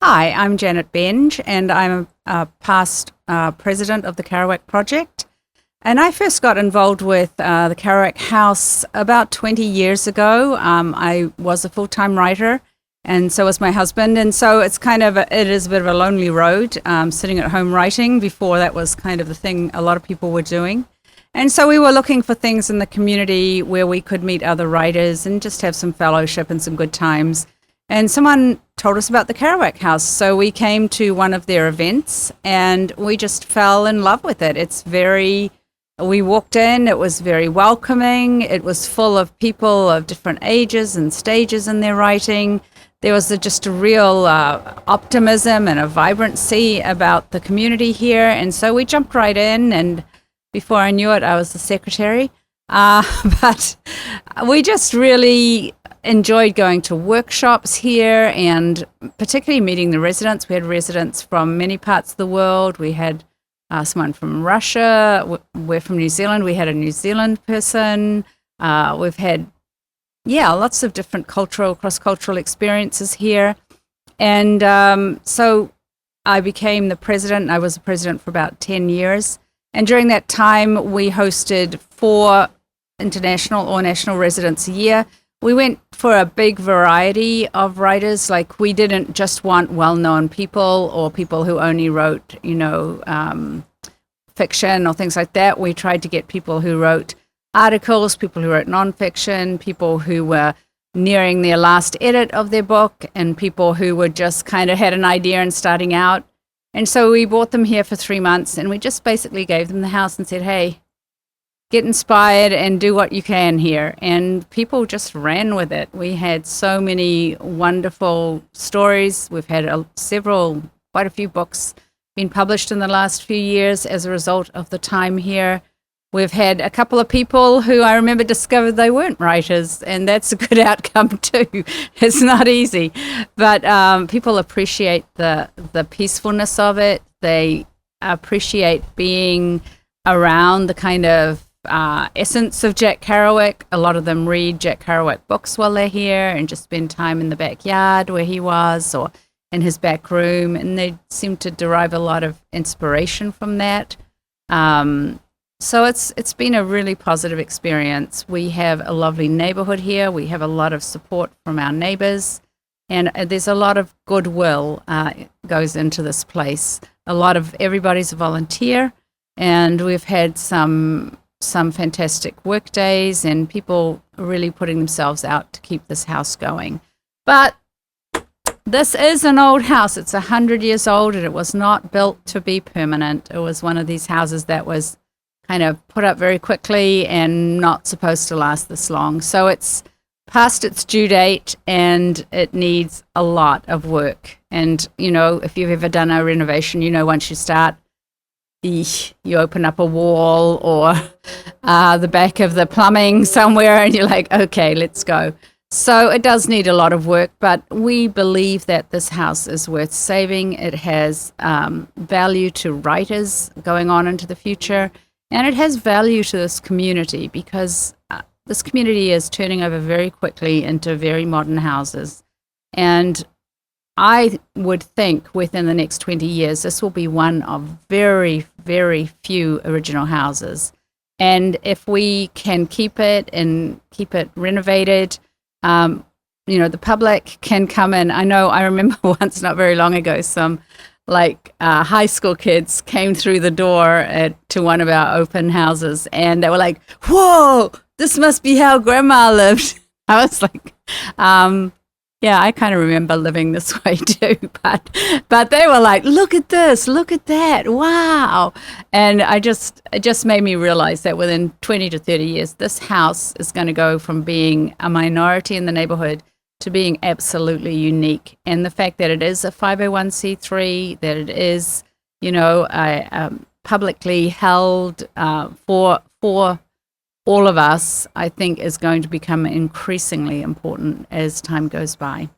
Hi, I'm Janna Benge, and I'm a past president of the Kerouac Project. And I first got involved with the Kerouac House about 20 years ago. I was a full-time writer, and so was my husband. And so it is a bit of a lonely road, sitting at home writing. Before that was kind of the thing a lot of people were doing. And so we were looking for things in the community where we could meet other writers and just have some fellowship and some good times. And someone told us about the Kerouac House. So we came to one of their events and we just fell in love with it. We walked in, it was very welcoming. It was full of people of different ages and stages in their writing. There was just a real optimism and a vibrancy about the community here. And so we jumped right in, and before I knew it, I was the secretary. But we just really enjoyed going to workshops here and particularly meeting the residents. We had residents from many parts of the world. We had someone from Russia. We're from New Zealand. We had a New Zealand person. We've had, lots of different cross-cultural experiences here. And so I became the president. I was the president for about 10 years. And during that time, we hosted 4 international or national residents a year. We went for a big variety of writers. Like, we didn't just want well-known people or people who only wrote, fiction or things like that. We tried to get people who wrote articles, people who wrote nonfiction, people who were nearing their last edit of their book, and people who were just kind of had an idea and starting out. And so we brought them here for 3 months, and we just basically gave them the house and said, hey, get inspired and do what you can here. And people just ran with it. We had so many wonderful stories. We've had quite a few books been published in the last few years as a result of the time here. We've had a couple of people who I remember discovered they weren't writers, and that's a good outcome too. It's not easy, but people appreciate the peacefulness of it. They appreciate being around the kind of essence of Jack Kerouac. A lot of them read Jack Kerouac books while they're here and just spend time in the backyard where he was or in his back room, and they seem to derive a lot of inspiration from that. So it's been a really positive experience. We have a lovely neighborhood here. We have a lot of support from our neighbors, and there's a lot of goodwill goes into this place. Everybody's a volunteer, and we've had some fantastic work days and people really putting themselves out to keep this house going. But this is an old house. It's 100 years old, and it was not built to be permanent. It was one of these houses that was kind of put up very quickly and not supposed to last this long. So it's past its due date, and it needs a lot of work. And, if you've ever done a renovation, once you start, you open up a wall or the back of the plumbing somewhere, and you're like, okay, let's go. So it does need a lot of work, but we believe that this house is worth saving. It has value to writers going on into the future, and it has value to this community because this community is turning over very quickly into very modern houses. And I would think within the next 20 years, this will be one of very, very few original houses. And if we can keep it renovated, the public can come in. I remember once, not very long ago, some high school kids came through the door to one of our open houses, and they were like, whoa, this must be how grandma lived. I was like, I kind of remember living this way too, but they were like, look at this, look at that, wow. And it just made me realize that within 20 to 30 years, this house is going to go from being a minority in the neighborhood to being absolutely unique. And the fact that it is a 501c3, that it is, publicly held for all of us, I think is going to become increasingly important as time goes by.